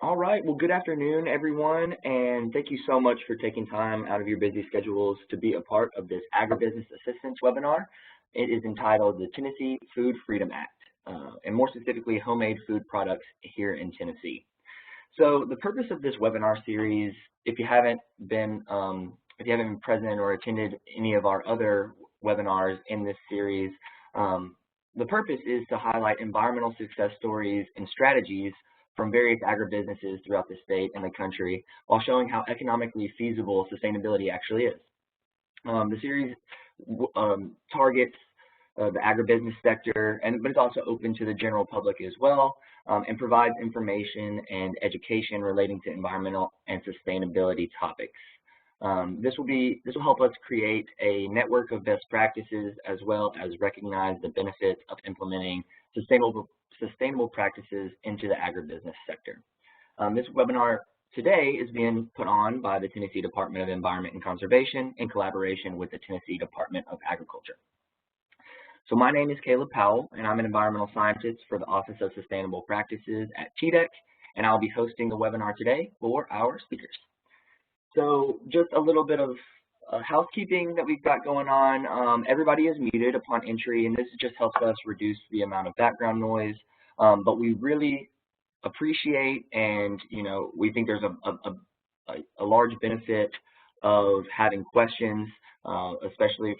All right. Well, good afternoon, everyone, and thank you so much for taking time out of your busy schedules to be a part of this Agribusiness Assistance webinar. It is entitled the Tennessee Food Freedom Act, and more specifically, homemade food products here in Tennessee. So the purpose of this webinar series, if you haven't been present or attended any of our other webinars in this series, the purpose is to highlight environmental success stories and strategies from various agribusinesses throughout the state and the country, while showing how economically feasible sustainability actually is. The series targets the agribusiness sector, but it's also open to the general public as well, and provides information and education relating to environmental and sustainability topics. This will help us create a network of best practices as well as recognize the benefits of implementing sustainable practices into the agribusiness sector. This webinar today is being put on by the Tennessee Department of Environment and Conservation in collaboration with the Tennessee Department of Agriculture. So my name is Caleb Powell, and I'm an environmental scientist for the Office of Sustainable Practices at TDEC, and I'll be hosting the webinar today for our speakers. So just a little bit of housekeeping that we've got going on. Everybody is muted upon entry, and this just helps us reduce the amount of background noise. But we really appreciate, and we think there's a large benefit of having questions, especially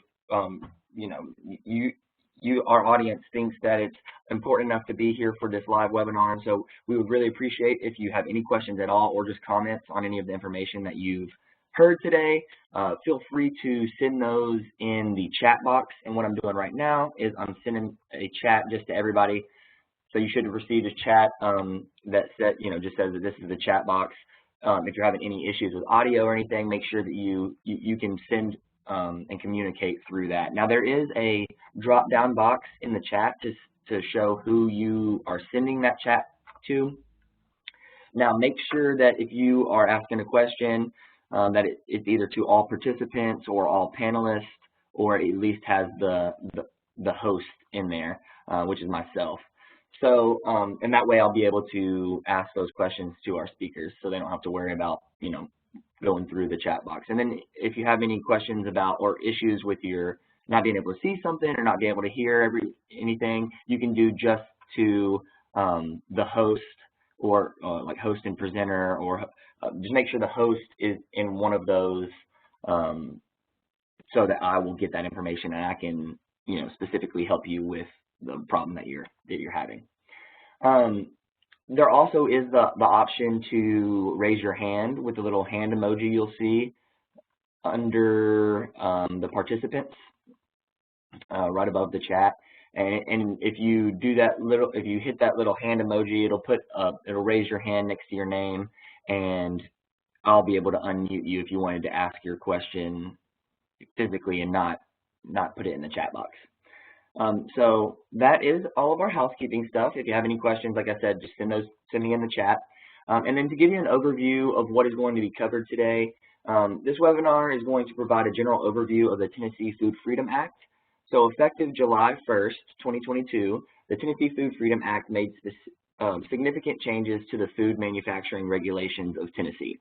our audience thinks that it's important enough to be here for this live webinar, and so we would really appreciate if you have any questions at all or just comments on any of the information that you've heard today. Feel free to send those in the chat box, and what I'm doing right now is I'm sending a chat just to everybody. So you should have received a chat that just says that this is the chat box. If you're having any issues with audio or anything, make sure that you can send and communicate through that. Now there is a drop-down box in the chat to show who you are sending that chat to. Now make sure that if you are asking a question, that it's either to all participants or all panelists, or at least has the host in there, which is myself. So, and that way I'll be able to ask those questions to our speakers, so they don't have to worry about, going through the chat box. And then if you have any questions about or issues with your not being able to see something or not being able to hear anything, you can do just to the host or like host and presenter, or just make sure the host is in one of those so that I will get that information and I can specifically help you with the problem that you're having. There also is the option to raise your hand with the little hand emoji you'll see under the participants right above the chat. And if you do that if you hit that little hand emoji, it'll raise your hand next to your name, and I'll be able to unmute you if you wanted to ask your question physically and not put it in the chat box. So that is all of our housekeeping stuff. If you have any questions, like I said, just send me in the chat. And then to give you an overview of what is going to be covered today, this webinar is going to provide a general overview of the Tennessee Food Freedom Act. So effective July 1st, 2022, the Tennessee Food Freedom Act made significant changes to the food manufacturing regulations of Tennessee.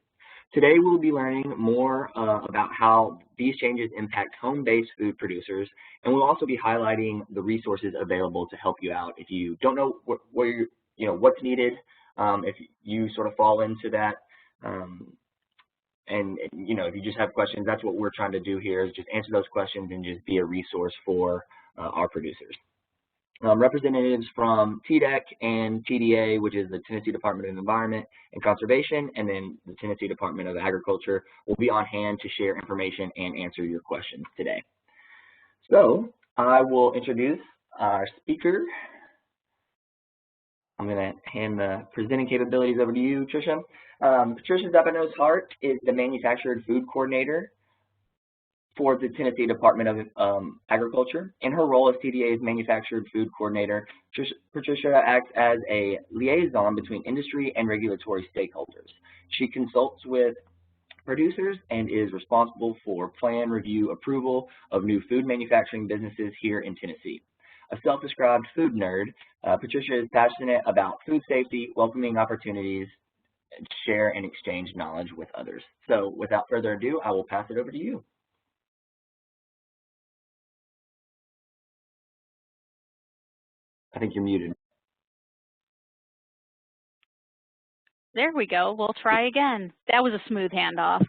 Today we'll be learning more about how these changes impact home-based food producers, and we'll also be highlighting the resources available to help you out if you don't know what's needed, if you sort of fall into that, and if you just have questions. That's what we're trying to do here, is just answer those questions and just be a resource for our producers. Representatives from TDEC and TDA, which is the Tennessee Department of Environment and Conservation, and then the Tennessee Department of Agriculture, will be on hand to share information and answer your questions today. So I will introduce our speaker. I'm going to hand the presenting capabilities over to you, Tricia. Patricia Zapanos-Hart is the Manufactured Food Coordinator for the Tennessee Department of Agriculture. In her role as TDA's Manufactured Food Coordinator, Patricia acts as a liaison between industry and regulatory stakeholders. She consults with producers and is responsible for plan review approval of new food manufacturing businesses here in Tennessee. A self-described food nerd, Patricia is passionate about food safety, welcoming opportunities, share and exchange knowledge with others. So without further ado, I will pass it over to you. I think you're muted. There we go. We'll try again. That was a smooth handoff.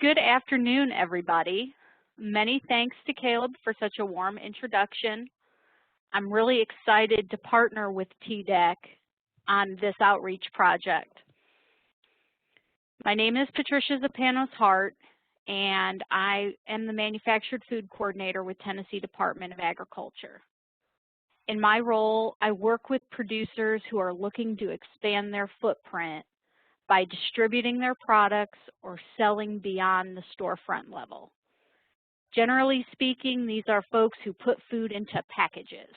Good afternoon, everybody. Many thanks to Caleb for such a warm introduction. I'm really excited to partner with TDEC on this outreach project. My name is Patricia Zapanos-Hart, and I am the Manufactured Food Coordinator with Tennessee Department of Agriculture. In my role, I work with producers who are looking to expand their footprint by distributing their products or selling beyond the storefront level. Generally speaking, these are folks who put food into packages,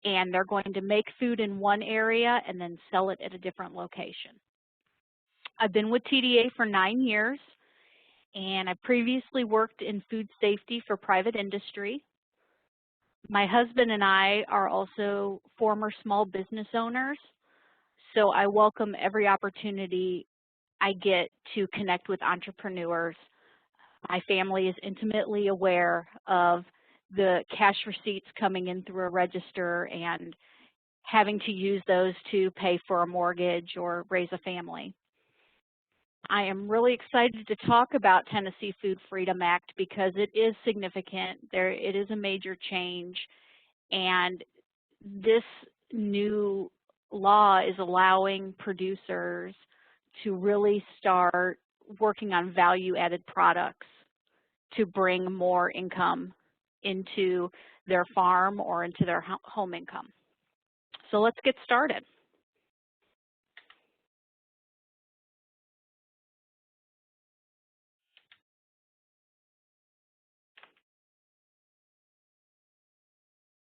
and they're going to make food in one area and then sell it at a different location. I've been with TDA for 9 years, and I previously worked in food safety for private industry. My husband and I are also former small business owners, so I welcome every opportunity I get to connect with entrepreneurs. My family is intimately aware of the cash receipts coming in through a register and having to use those to pay for a mortgage or raise a family. I am really excited to talk about Tennessee Food Freedom Act because it is significant. It is a major change, and this new law is allowing producers to really start working on value-added products to bring more income into their farm or into their home income. So let's get started.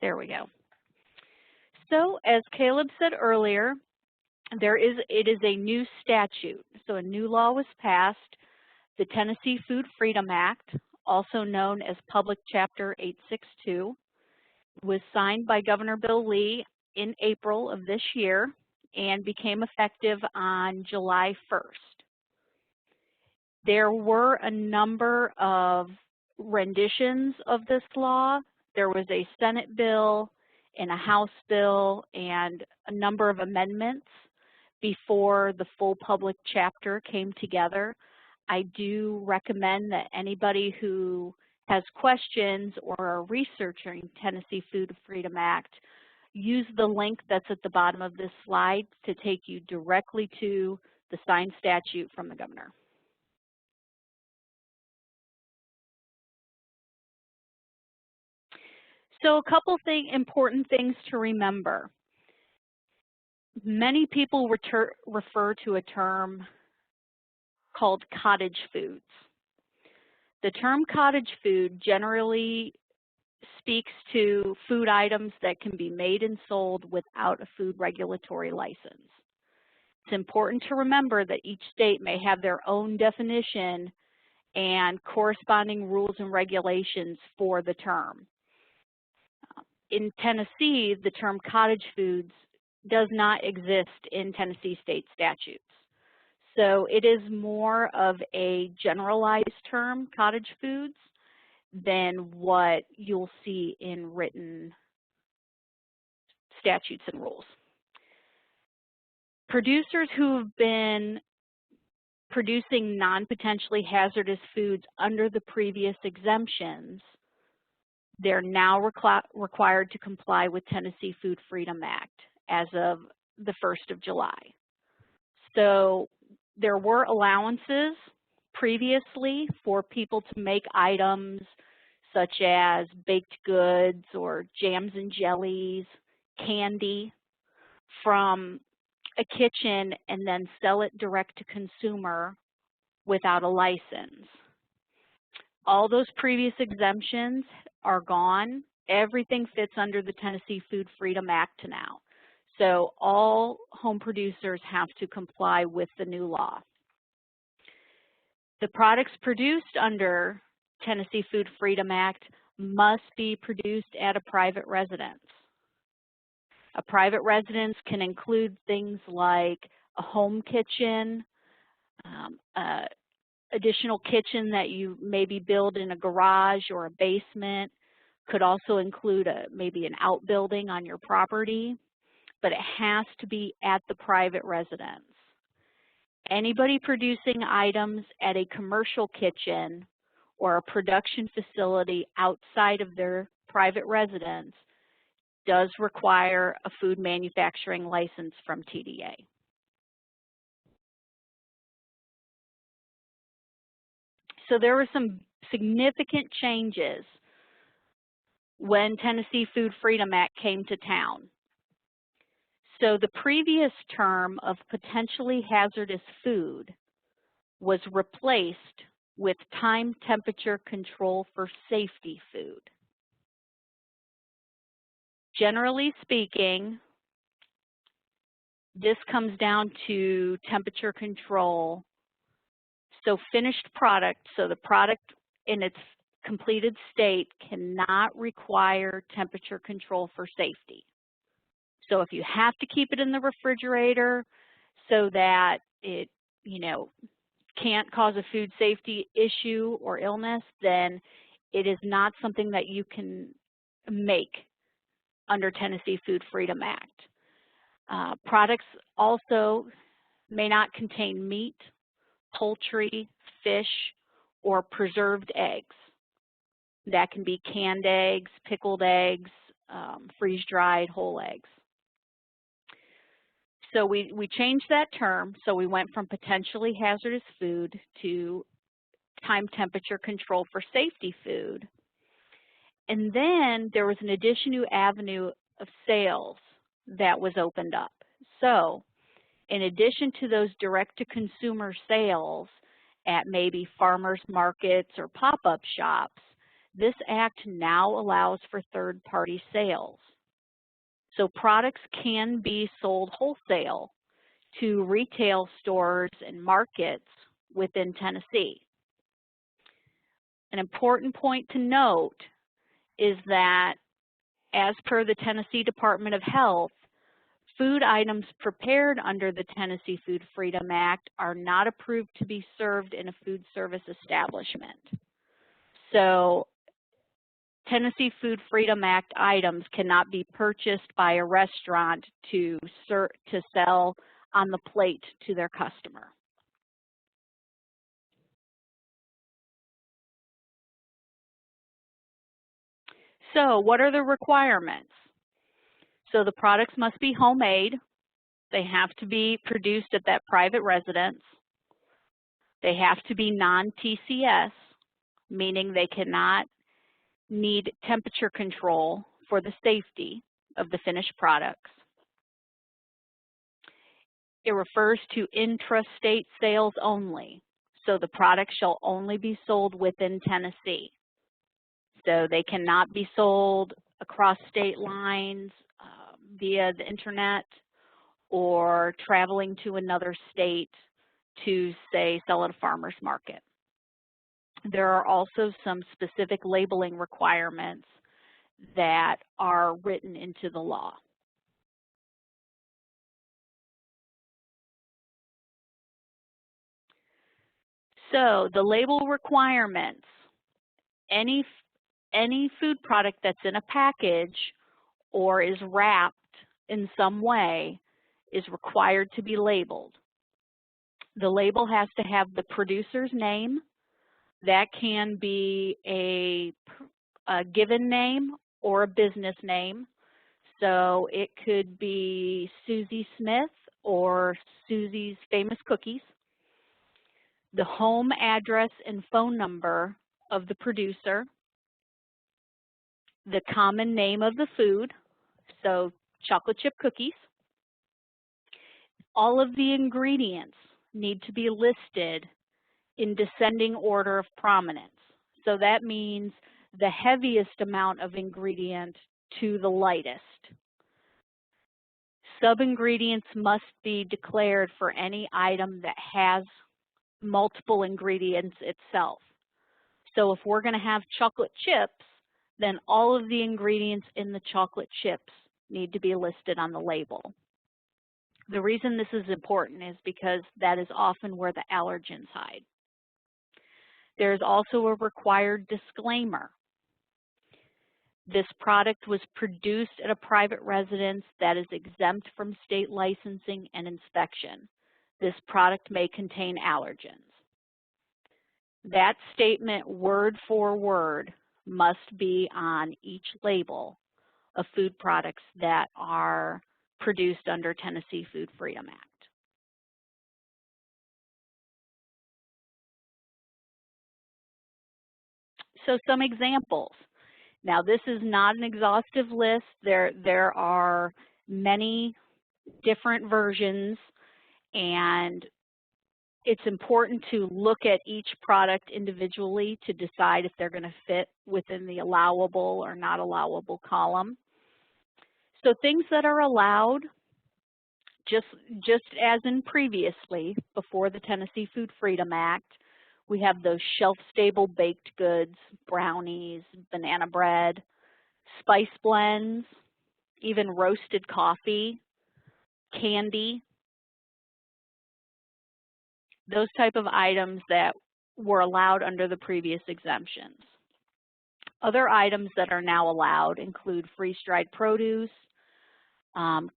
There we go. So as Caleb said earlier, it is a new statute. So a new law was passed, the Tennessee Food Freedom Act, also known as Public Chapter 862, was signed by Governor Bill Lee in April of this year and became effective on July 1st. There were a number of renditions of this law. There was a Senate bill and a House bill and a number of amendments before the full public chapter came together. I do recommend that anybody who has questions or are researching Tennessee Food Freedom Act use the link that's at the bottom of this slide to take you directly to the signed statute from the governor. So a couple important things to remember. Many people refer to a term called cottage foods. The term cottage food generally speaks to food items that can be made and sold without a food regulatory license. It's important to remember that each state may have their own definition and corresponding rules and regulations for the term. In Tennessee, the term cottage foods does not exist in Tennessee state statutes. So it is more of a generalized term, cottage foods, than what you'll see in written statutes and rules. Producers who have been producing non-potentially hazardous foods under the previous exemptions, they're now required to comply with Tennessee Food Freedom Act as of the 1st of July. So there were allowances previously for people to make items such as baked goods or jams and jellies, candy from a kitchen and then sell it direct to consumer without a license. All those previous exemptions are gone. Everything fits under the Tennessee Food Freedom Act now. So all home producers have to comply with the new law. The products produced under Tennessee Food Freedom Act must be produced at a private residence. A private residence can include things like a home kitchen, additional kitchen that you maybe build in a garage or a basement. Could also include maybe an outbuilding on your property, but it has to be at the private residence. Anybody producing items at a commercial kitchen or a production facility outside of their private residence does require a food manufacturing license from TDA. So there were some significant changes when Tennessee Food Freedom Act came to town. So the previous term of potentially hazardous food was replaced with time temperature control for safety food. Generally speaking, this comes down to temperature control. So finished product, so the product in its completed state cannot require temperature control for safety. So if you have to keep it in the refrigerator so that it, can't cause a food safety issue or illness, then it is not something that you can make under Tennessee Food Freedom Act. Products also may not contain meat, poultry, fish, or preserved eggs. That can be canned eggs, pickled eggs, freeze-dried whole eggs. So we changed that term, so we went from potentially hazardous food to time temperature control for safety food. And then there was an additional avenue of sales that was opened up. So in addition to those direct-to-consumer sales at maybe farmers markets or pop-up shops, this act now allows for third-party sales. So products can be sold wholesale to retail stores and markets within Tennessee. An important point to note is that, as per the Tennessee Department of Health, food items prepared under the Tennessee Food Freedom Act are not approved to be served in a food service establishment. So Tennessee Food Freedom Act items cannot be purchased by a restaurant to sell on the plate to their customer. So what are the requirements? So the products must be homemade. They have to be produced at that private residence. They have to be non-TCS, meaning they cannot need temperature control for the safety of the finished products. It refers to intrastate sales only. So the product shall only be sold within Tennessee. So they cannot be sold across state lines via the internet or traveling to another state to, say, sell at a farmer's market. There are also some specific labeling requirements that are written into the law. So the label requirements, any food product that's in a package or is wrapped in some way is required to be labeled. The label has to have the producer's name. That can be a given name or a business name. So it could be Susie Smith or Susie's Famous Cookies. The home address and phone number of the producer. The common name of the food, so chocolate chip cookies. All of the ingredients need to be listed in descending order of prominence. So that means the heaviest amount of ingredient to the lightest. Sub-ingredients must be declared for any item that has multiple ingredients itself. So if we're going to have chocolate chips, then all of the ingredients in the chocolate chips need to be listed on the label. The reason this is important is because that is often where the allergens hide. There is also a required disclaimer. This product was produced at a private residence that is exempt from state licensing and inspection. This product may contain allergens. That statement, word for word, must be on each label of food products that are produced under Tennessee Food Freedom Act. So some examples. Now, this is not an exhaustive list. There are many different versions, and it's important to look at each product individually to decide if they're going to fit within the allowable or not allowable column. So things that are allowed, just as in previously, before the Tennessee Food Freedom Act, we have those shelf-stable baked goods, brownies, banana bread, spice blends, even roasted coffee, candy, those type of items that were allowed under the previous exemptions. Other items that are now allowed include freeze-dried produce,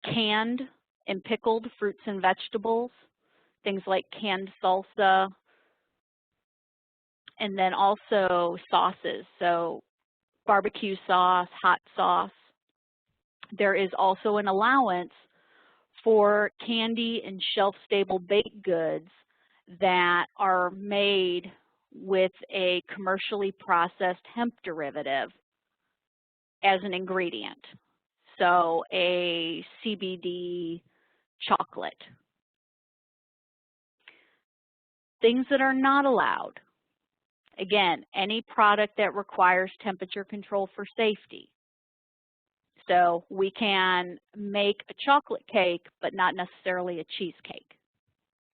canned and pickled fruits and vegetables, things like canned salsa, and then also sauces, so barbecue sauce, hot sauce. There is also an allowance for candy and shelf-stable baked goods that are made with a commercially processed hemp derivative as an ingredient. So a CBD chocolate. Things that are not allowed. Again, any product that requires temperature control for safety. So we can make a chocolate cake, but not necessarily a cheesecake.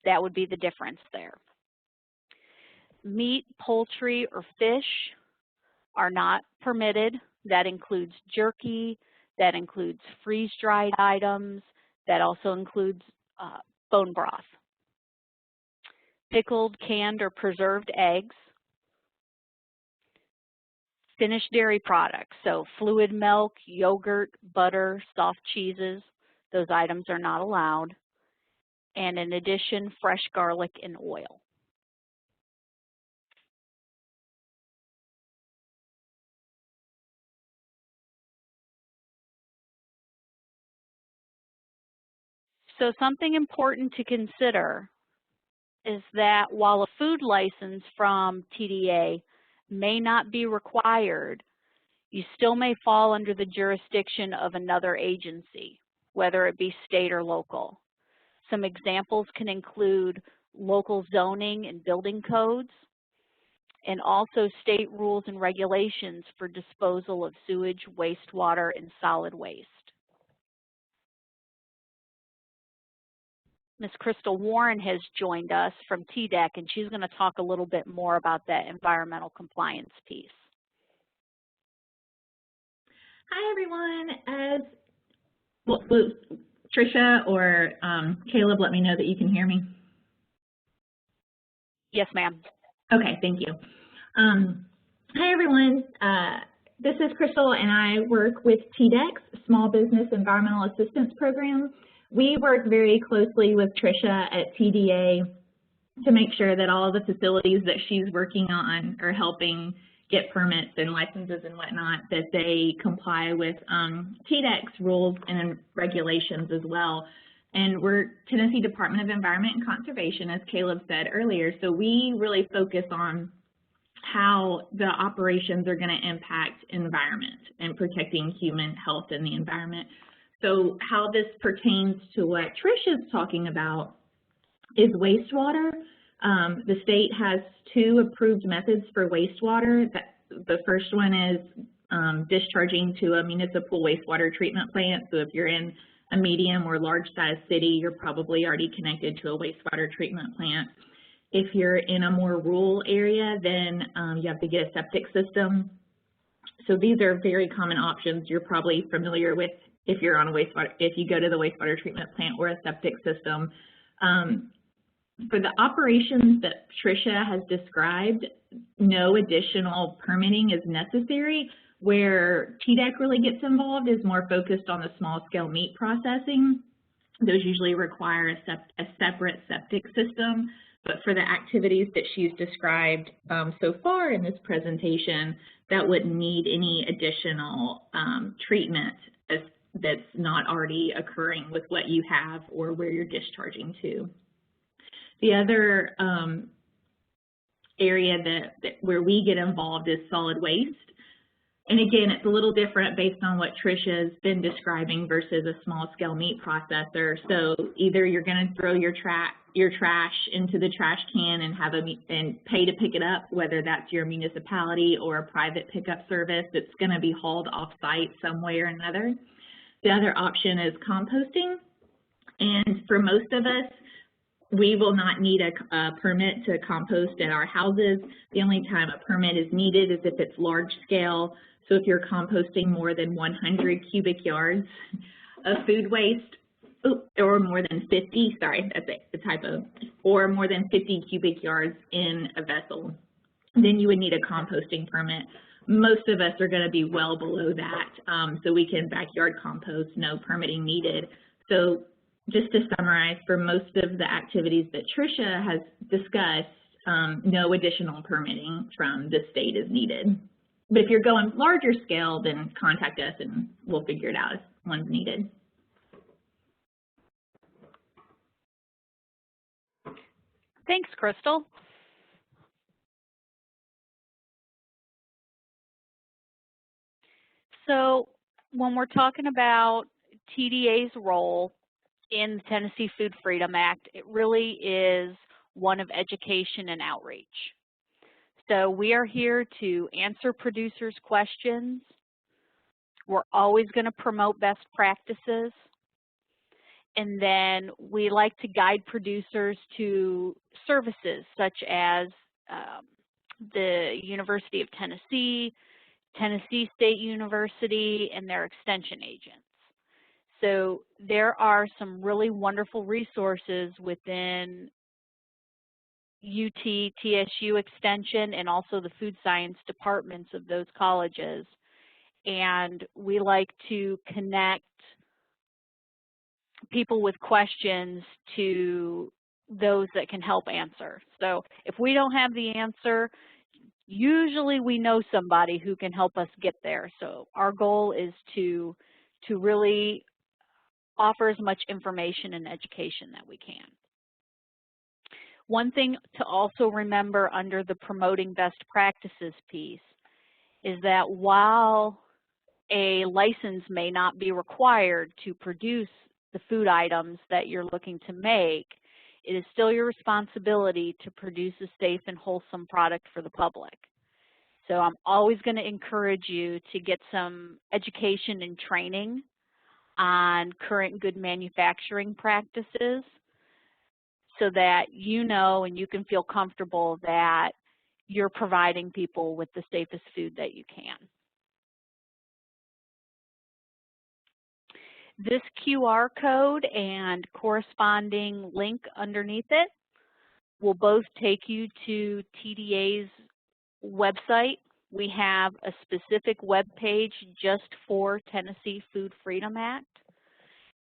That would be the difference there. Meat, poultry, or fish are not permitted. That includes jerky, that includes freeze-dried items, that also includes bone broth. Pickled, canned, or preserved eggs. Finished dairy products, so fluid milk, yogurt, butter, soft cheeses, those items are not allowed. And in addition, fresh garlic and oil. So something important to consider is that while a food license from TDA may not be required, you still may fall under the jurisdiction of another agency, whether it be state or local. Some examples can include local zoning and building codes, and also state rules and regulations for disposal of sewage, wastewater, and solid waste. Ms. Crystal Warren has joined us from TDEC, and she's going to talk a little bit more about that environmental compliance piece. Hi, everyone. Tricia or Caleb, let me know that you can hear me. Yes, ma'am. Okay, thank you. Hi, everyone. This is Crystal, and I work with TDEC's Small Business Environmental Assistance Program. We work very closely with Tricia at TDA to make sure that all of the facilities that she's working on are helping get permits and licenses and whatnot, that they comply with TDEC's rules and regulations as well. And we're Tennessee Department of Environment and Conservation, as Caleb said earlier, so we really focus on how the operations are going to impact environment and protecting human health and the environment. So how this pertains to what Tricia's talking about is wastewater. The state has 2 approved methods for wastewater. The first one is discharging to a municipal wastewater treatment plant. So if you're in a medium or large size city, you're probably already connected to a wastewater treatment plant. If you're in a more rural area, then you have to get a septic system. So these are very common options you're probably familiar with if you're on a wastewater, if you go to the wastewater treatment plant or a septic system. For the operations that Tricia has described, no additional permitting is necessary. Where TDEC really gets involved is more focused on the small-scale meat processing. Those usually require a separate septic system. But for the activities that she's described so far in this presentation, that wouldn't need any additional treatment that's not already occurring with what you have or where you're discharging to. The other area where we get involved is solid waste. And again, it's a little different based on what Tricia's been describing versus a small-scale meat processor. So either you're going to throw your trash into the trash can and pay to pick it up, whether that's your municipality or a private pickup service. It's going to be hauled off-site some way or another. The other option is composting. And for most of us, we will not need a permit to compost at our houses. The only time a permit is needed is if it's large scale. So if you're composting more than 100 cubic yards of food waste, or more than 50, sorry, that's a typo, or more than 50 cubic yards in a vessel, then you would need a composting permit. Most of us are going to be well below that, so we can backyard compost, no permitting needed. So just to summarize, for most of the activities that Tricia has discussed, no additional permitting from the state is needed. But if you're going larger scale, then contact us and we'll figure it out if one's needed. Thanks, Crystal. So when we're talking about TDA's role in the Tennessee Food Freedom Act, it really is one of education and outreach. So we are here to answer producers' questions. We're always going to promote best practices. And then we like to guide producers to services such as the University of Tennessee, Tennessee State University, and their extension agents. So there are some really wonderful resources within UT, TSU Extension, and also the food science departments of those colleges. And we like to connect people with questions to those that can help answer. So if we don't have the answer, usually we know somebody who can help us get there. So our goal is to really offer as much information and education that we can. One thing to also remember under the promoting best practices piece is that while a license may not be required to produce the food items that you're looking to make, it is still your responsibility to produce a safe and wholesome product for the public. So I'm always going to encourage you to get some education and training on current good manufacturing practices so that you know and you can feel comfortable that you're providing people with the safest food that you can. This QR code and corresponding link underneath it will both take you to TDA's website. We have a specific web page just for Tennessee Food Freedom Act.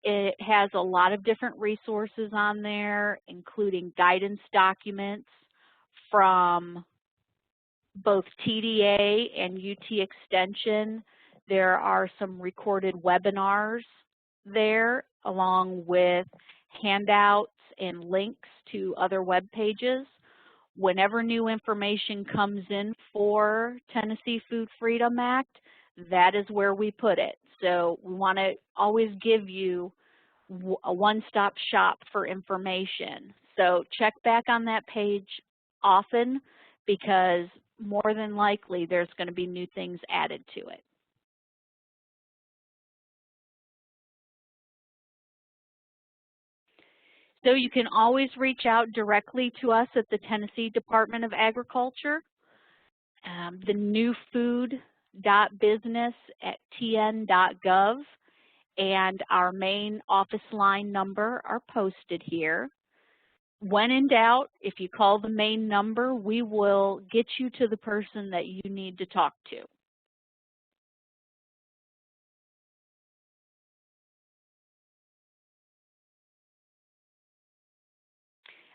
It has a lot of different resources on there, including guidance documents from both TDA and UT Extension. There are some recorded webinars there, along with handouts and links to other web pages. Whenever new information comes in for Tennessee Food Freedom Act, that is where we put it. So we want to always give you a one-stop shop for information. So check back on that page often because more than likely there's going to be new things added to it. So you can always reach out directly to us at the Tennessee Department of Agriculture. The newfood.business@tn.gov and our main office line number are posted here. When in doubt, if you call the main number, we will get you to the person that you need to talk to.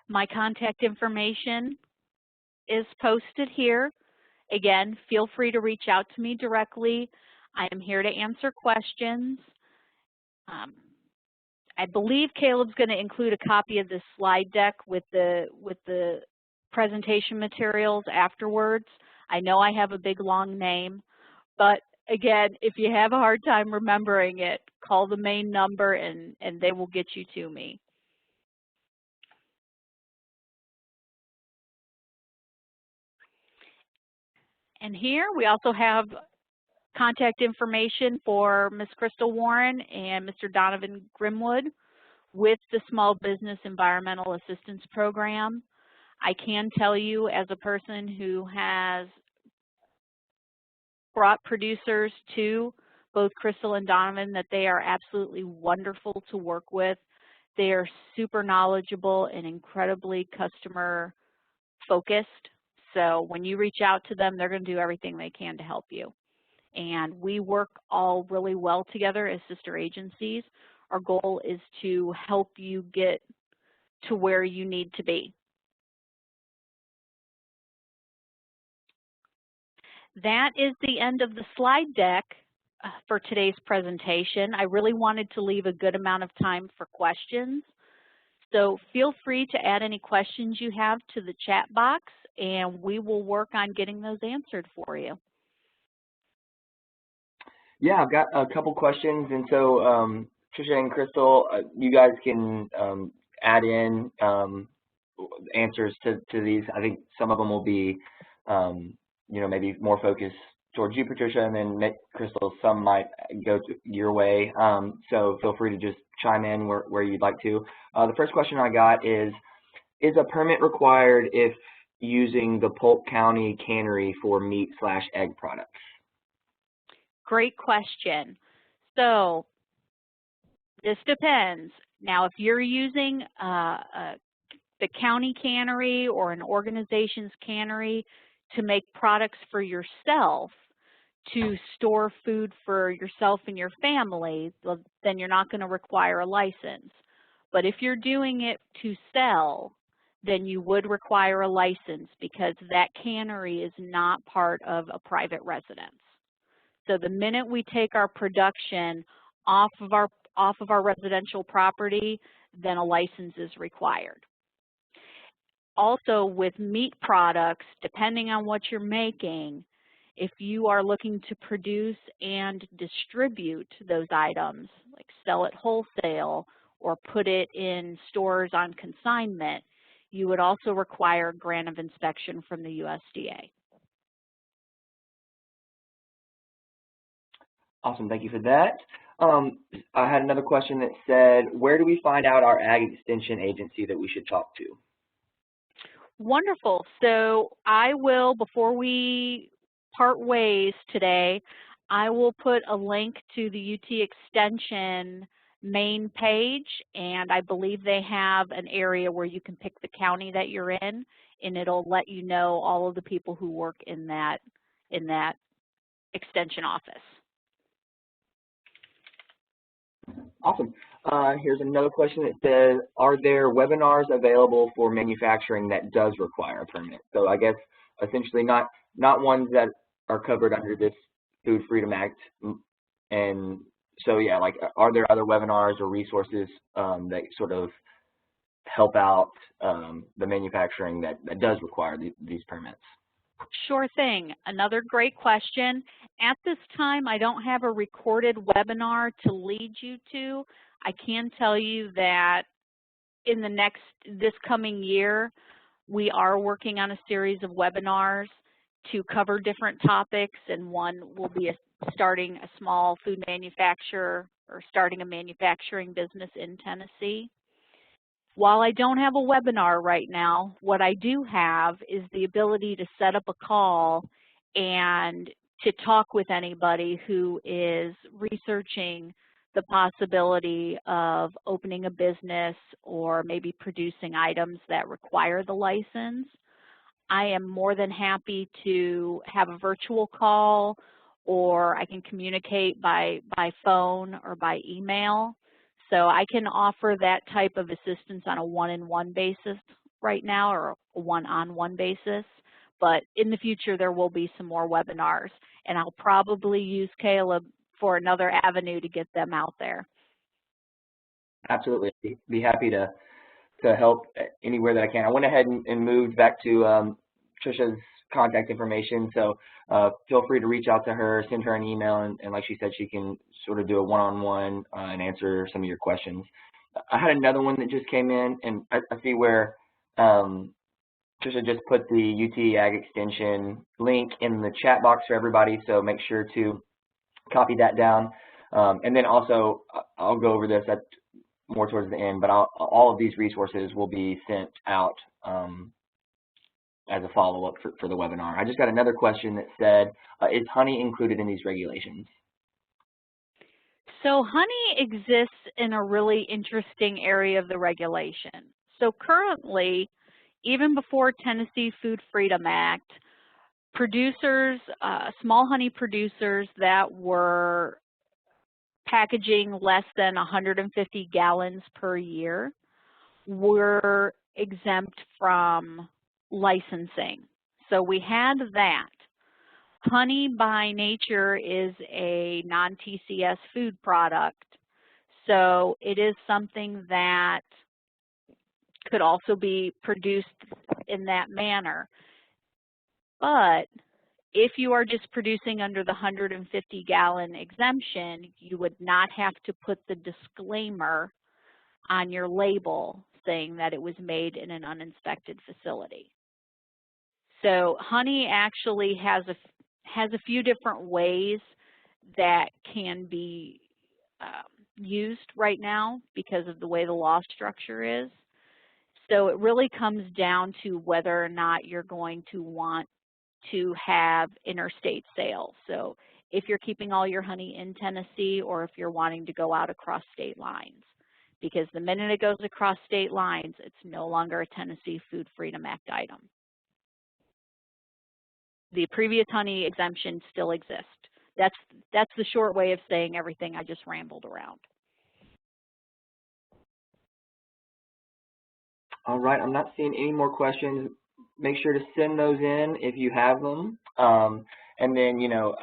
My contact information is posted here. Again, feel free to reach out to me directly. I am here to answer questions. I believe Caleb's going to include a copy of this slide deck with the presentation materials afterwards. I know I have a big long name, but again, if you have a hard time remembering it, call the main number and they will get you to me. And here we also have contact information for Ms. Crystal Warren and Mr. Donovan Grimwood with the Small Business Environmental Assistance Program. I can tell you, as a person who has brought producers to both Crystal and Donovan, that they are absolutely wonderful to work with. They are super knowledgeable and incredibly customer focused. So when you reach out to them, they're going to do everything they can to help you. And we work all really well together as sister agencies. Our goal is to help you get to where you need to be. That is the end of the slide deck for today's presentation. I really wanted to leave a good amount of time for questions. So feel free to add any questions you have to the chat box, and we will work on getting those answered for you. Yeah, I've got a couple questions, and so Tricia and Crystal, you guys can add in answers to these. I think some of them will be, you know, maybe more focused towards you, Patricia, and then Crystal, some might go your way. So feel free to just chime in where you'd like to. The first question I got is a permit required if using the Polk County cannery for meat/egg products? Great question. So this depends. Now, if you're using the county cannery or an organization's cannery to make products for yourself, to store food for yourself and your family, then you're not going to require a license. But if you're doing it to sell, then you would require a license because that cannery is not part of a private residence. So the minute we take our production off of our residential property, then a license is required. Also, with meat products, depending on what you're making, if you are looking to produce and distribute those items, like sell it wholesale or put it in stores on consignment, you would also require a grant of inspection from the USDA. Awesome, thank you for that. I had another question that said, where do we find out our ag extension agency that we should talk to? Wonderful. So I will, before we part ways today, I will put a link to the UT Extension main page, and I believe they have an area where you can pick the county that you're in, and it'll let you know all of the people who work in that extension office. Awesome. Here's another question that says, are there webinars available for manufacturing that does require a permit? So I guess essentially not ones that are covered under this Food Freedom Act. And so yeah, like, are there other webinars or resources that sort of help out the manufacturing that does require these permits? Sure thing. Another great question. At this time, I don't have a recorded webinar to lead you to. I can tell you that in this coming year, we are working on a series of webinars to cover different topics, and one will be starting a small food manufacturer or starting a manufacturing business in Tennessee. While I don't have a webinar right now, what I do have is the ability to set up a call and to talk with anybody who is researching the possibility of opening a business or maybe producing items that require the license, I am more than happy to have a virtual call, or I can communicate by phone or by email. So I can offer that type of assistance on a one-on-one basis right now, or a one-on-one basis. But in the future, there will be some more webinars, and I'll probably use Caleb for another avenue to get them out there. Absolutely. Be happy to help anywhere that I can. I went ahead and moved back to Trisha's contact information, so feel free to reach out to her, send her an email, and like she said, she can sort of do a one-on-one and answer some of your questions. I had another one that just came in, and I see where Trisha just put the UT Ag Extension link in the chat box for everybody, so make sure to copy that down. And then also, I'll go over this more towards the end, but all of these resources will be sent out as a follow-up for the webinar. I just got another question that said, is honey included in these regulations? So honey exists in a really interesting area of the regulation. So currently, even before Tennessee Food Freedom Act, producers, small honey producers that were packaging less than 150 gallons per year were exempt from licensing. So we had that. Honey by nature is a non-TCS food product, so it is something that could also be produced in that manner. But if you are just producing under the 150-gallon exemption, you would not have to put the disclaimer on your label saying that it was made in an uninspected facility. So honey actually has a few different ways that can be used right now because of the way the law structure is. So it really comes down to whether or not you're going to want to have interstate sales. So if you're keeping all your honey in Tennessee, or if you're wanting to go out across state lines. Because the minute it goes across state lines, it's no longer a Tennessee Food Freedom Act item. The previous honey exemption still exists. That's the short way of saying everything I just rambled around. All right, I'm not seeing any more questions. Make sure to send those in if you have them. And then, you know,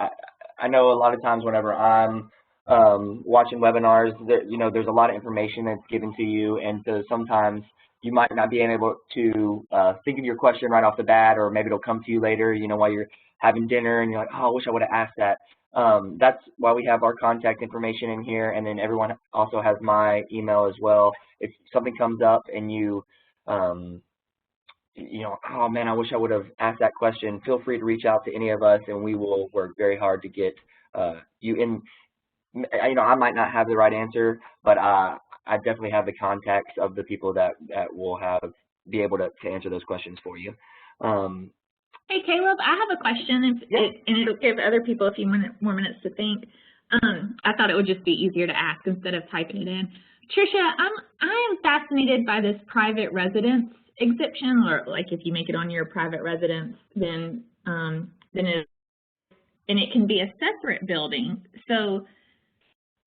I know a lot of times whenever I'm watching webinars, there's a lot of information that's given to you, and so sometimes you might not be able to think of your question right off the bat, or maybe it'll come to you later, while you're having dinner, and you're like, oh, I wish I would have asked that. That's why we have our contact information in here, and then everyone also has my email as well. If something comes up and you oh man, I wish I would have asked that question, feel free to reach out to any of us, and we will work very hard to get you in. I might not have the right answer, but I definitely have the contacts of the people that will be able to answer those questions for you. Hey, Caleb, I have a question, and it'll give other people a few more minutes to think. I thought it would just be easier to ask instead of typing it in. Tricia, I am fascinated by this private residence exemption, or like if you make it on your private residence, then it can be a separate building. So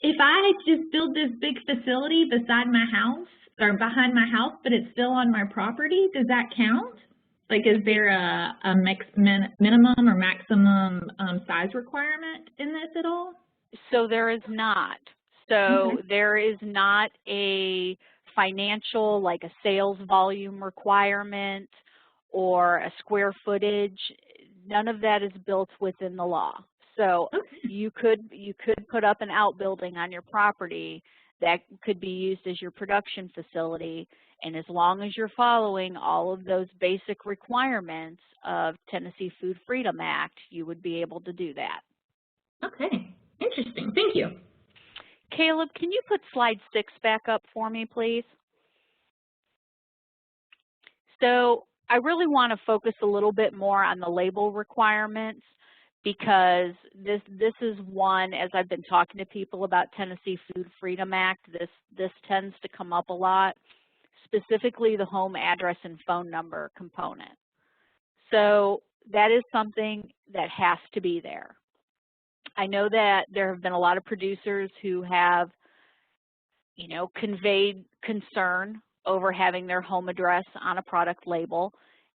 if I just build this big facility beside my house or behind my house, but it's still on my property, does that count? Like, is there a minimum or maximum size requirement in this at all? So there is not. So there is not a financial, like a sales volume requirement or a square footage. None of that is built within the law. So you could put up an outbuilding on your property that could be used as your production facility, and as long as you're following all of those basic requirements of Tennessee Food Freedom Act, you would be able to do that. Okay, interesting. Thank you. Caleb, can you put slide 6 back up for me, please? So I really want to focus a little bit more on the label requirements, because this is one, as I've been talking to people about Tennessee Food Freedom Act, this tends to come up a lot, specifically the home address and phone number component. So that is something that has to be there. I know that there have been a lot of producers who have, you know, conveyed concern over having their home address on a product label,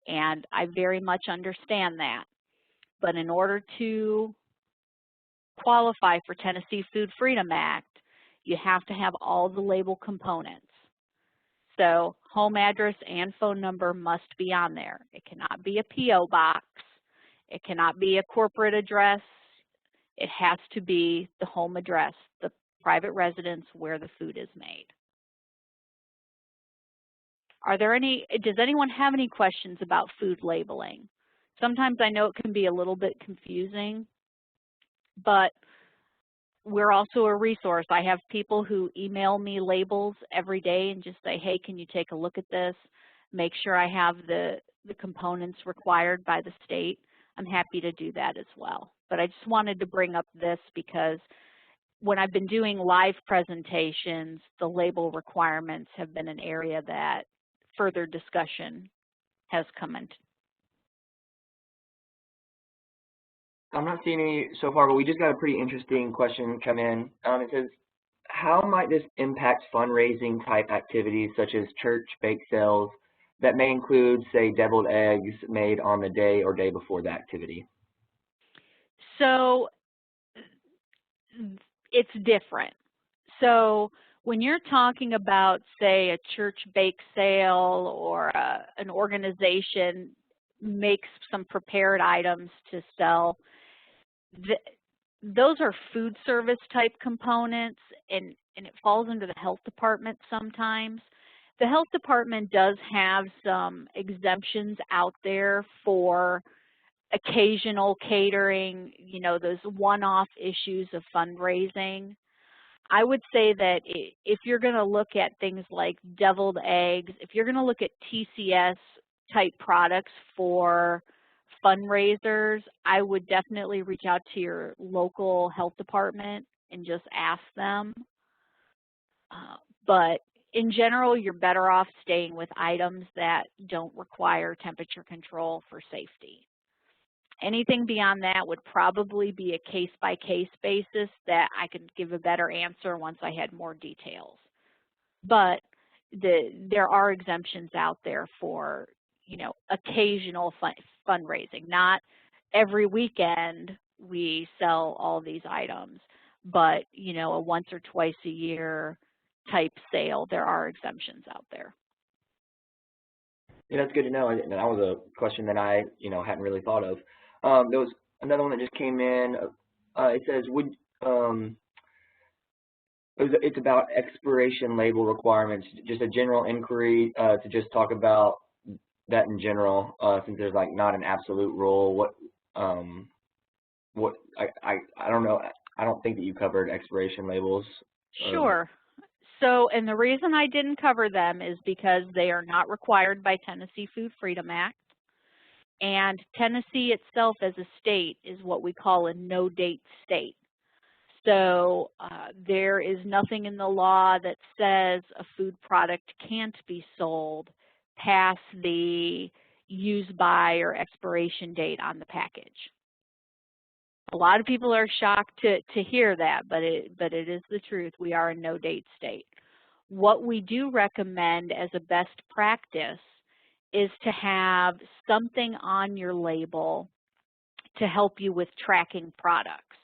and I very much understand that. But in order to qualify for Tennessee Food Freedom Act, you have to have all the label components. So home address and phone number must be on there. It cannot be a P.O. box. It cannot be a corporate address. It has to be the home address, the private residence where the food is made. Does anyone have any questions about food labeling? Sometimes I know it can be a little bit confusing, but we're also a resource. I have people who email me labels every day and just say, hey, can you take a look at this? Make sure I have the components required by the state. I'm happy to do that as well. But I just wanted to bring up this because when I've been doing live presentations, the label requirements have been an area that further discussion has come into. I'm not seeing any so far, but we just got a pretty interesting question come in. It says, how might this impact fundraising type activities such as church bake sales that may include, say, deviled eggs made on the day or day before the activity? So it's different. So when you're talking about, say, a church bake sale or an organization makes some prepared items to sell, those are food service type components, and it falls under the health department sometimes. The health department does have some exemptions out there for occasional catering, you know, those one-off issues of fundraising. I would say that if you're going to look at things like deviled eggs, if you're going to look at TCS type products for fundraisers, I would definitely reach out to your local health department and just ask them. But in general, you're better off staying with items that don't require temperature control for safety. Anything beyond that would probably be a case-by-case basis that I could give a better answer once I had more details. But there are exemptions out there for, you know, occasional fundraising. Not every weekend we sell all these items, but, you know, a once or twice a year type sale, there are exemptions out there. Yeah, that's good to know. That was a question that I, hadn't really thought of. There was another one that just came in. It says, it's about expiration label requirements. Just a general inquiry to just talk about that in general, since there's like not an absolute rule. I don't know. I don't think that you covered expiration labels. Sure. So, and the reason I didn't cover them is because they are not required by Tennessee Food Freedom Act. And Tennessee itself as a state is what we call a no-date state. So there is nothing in the law that says a food product can't be sold past the use by or expiration date on the package. A lot of people are shocked to hear that, but it is the truth. We are a no-date state. What we do recommend as a best practice is to have something on your label to help you with tracking products.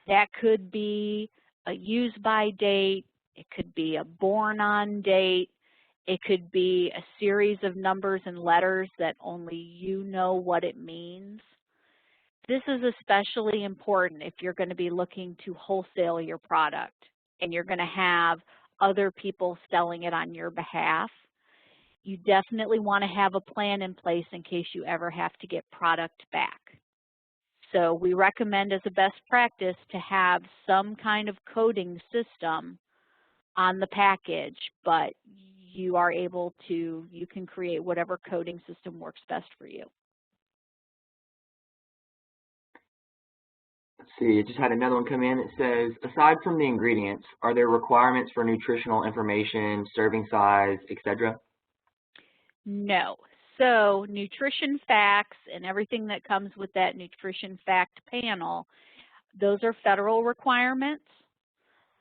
That could be a use-by date, it could be a born-on date, it could be a series of numbers and letters that only you know what it means. This is especially important if you're going to be looking to wholesale your product and you're going to have other people selling it on your behalf. You definitely want to have a plan in place in case you ever have to get product back. So we recommend as a best practice to have some kind of coding system on the package, but you can create whatever coding system works best for you. Let's see, I just had another one come in. It says, aside from the ingredients, are there requirements for nutritional information, serving size, etc.? No. So nutrition facts and everything that comes with that nutrition fact panel, those are federal requirements.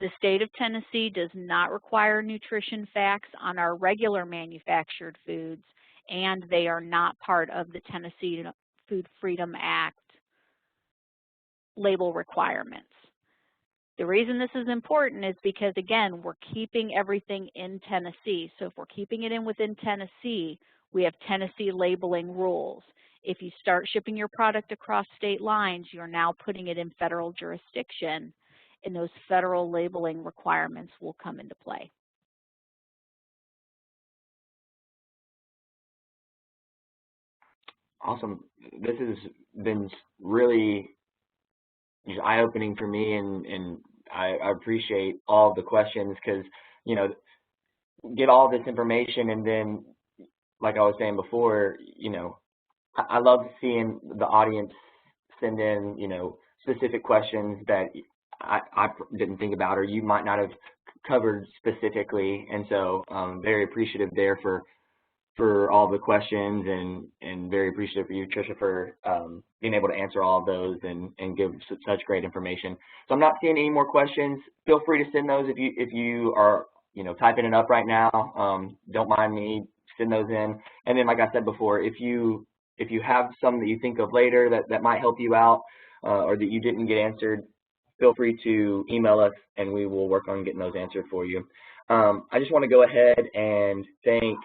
The state of Tennessee does not require nutrition facts on our regular manufactured foods, and they are not part of the Tennessee Food Freedom Act label requirements. The reason this is important is because, again, we're keeping everything in Tennessee. So if we're keeping it within Tennessee, we have Tennessee labeling rules. If you start shipping your product across state lines, you're now putting it in federal jurisdiction, and those federal labeling requirements will come into play. Awesome. This has been really eye-opening for me, and I appreciate all the questions because, you know, get all this information, and then, like I was saying before, you know, I love seeing the audience send in, you know, specific questions that I didn't think about or you might not have covered specifically, and so very appreciative there for all the questions, and very appreciative for you, Tricia, for being able to answer all of those and give such great information. So I'm not seeing any more questions. Feel free to send those if you are, you know, typing it up right now. Don't mind me, send those in. And then, like I said before, if you have some that you think of later that might help you out or that you didn't get answered, feel free to email us and we will work on getting those answered for you. I just want to go ahead and thank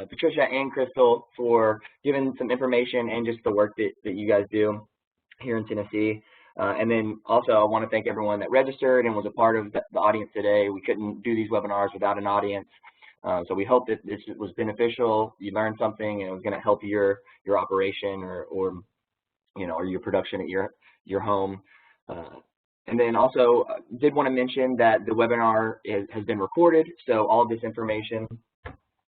Patricia and Crystal for giving some information and just the work that you guys do here in Tennessee. And then also I want to thank everyone that registered and was a part of the audience today. We couldn't do these webinars without an audience. So we hope that this was beneficial. You learned something and it was going to help your operation or you know, or your production at your home. And then also did want to mention that the webinar has been recorded. So all of this information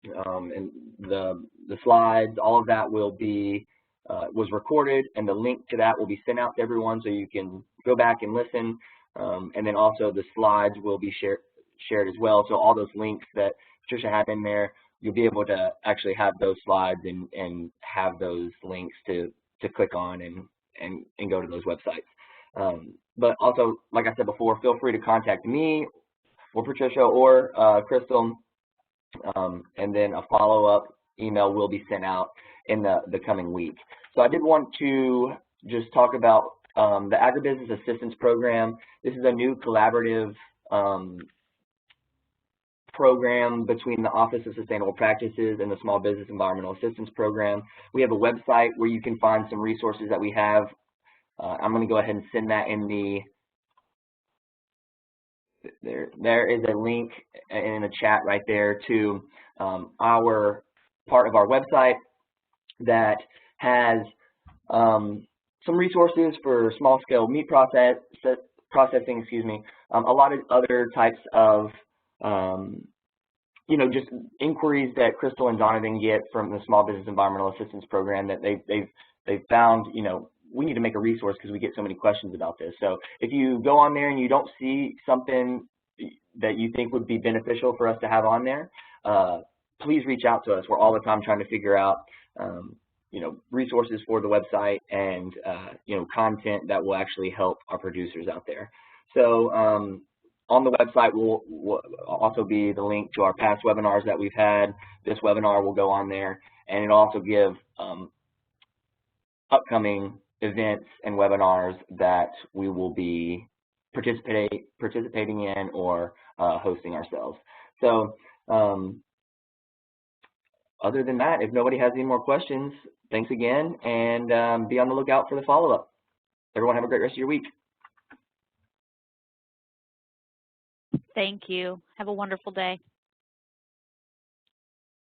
and the slides, all of that will be was recorded, and the link to that will be sent out to everyone so you can go back and listen. And then also the slides will be shared as well. So all those links that Patricia had in there, you'll be able to actually have those slides and have those links to click on and go to those websites. But also, like I said before, feel free to contact me or Patricia or Crystal. And then a follow-up email will be sent out in the coming week. So I did want to just talk about the Agribusiness Assistance Program. This is a new collaborative program between the Office of Sustainable Practices and the Small Business Environmental Assistance Program. We have a website where you can find some resources that we have. I'm going to go ahead and send that in the There is a link in the chat right there to our part of our website that has some resources for small-scale meat processing, a lot of other types of, you know, just inquiries that Crystal and Donovan get from the Small Business Environmental Assistance Program that they've found, you know, we need to make a resource because we get so many questions about this. So if you go on there and you don't see something that you think would be beneficial for us to have on there, please reach out to us. We're all the time trying to figure out, you know, resources for the website and, you know, content that will actually help our producers out there. So on the website will also be the link to our past webinars that we've had. This webinar will go on there, and it'll also give upcoming events and webinars that we will be participating in or hosting ourselves. So other than that, if nobody has any more questions, thanks again, and be on the lookout for the follow-up. Everyone have a great rest of your week. Thank you. Have a wonderful day.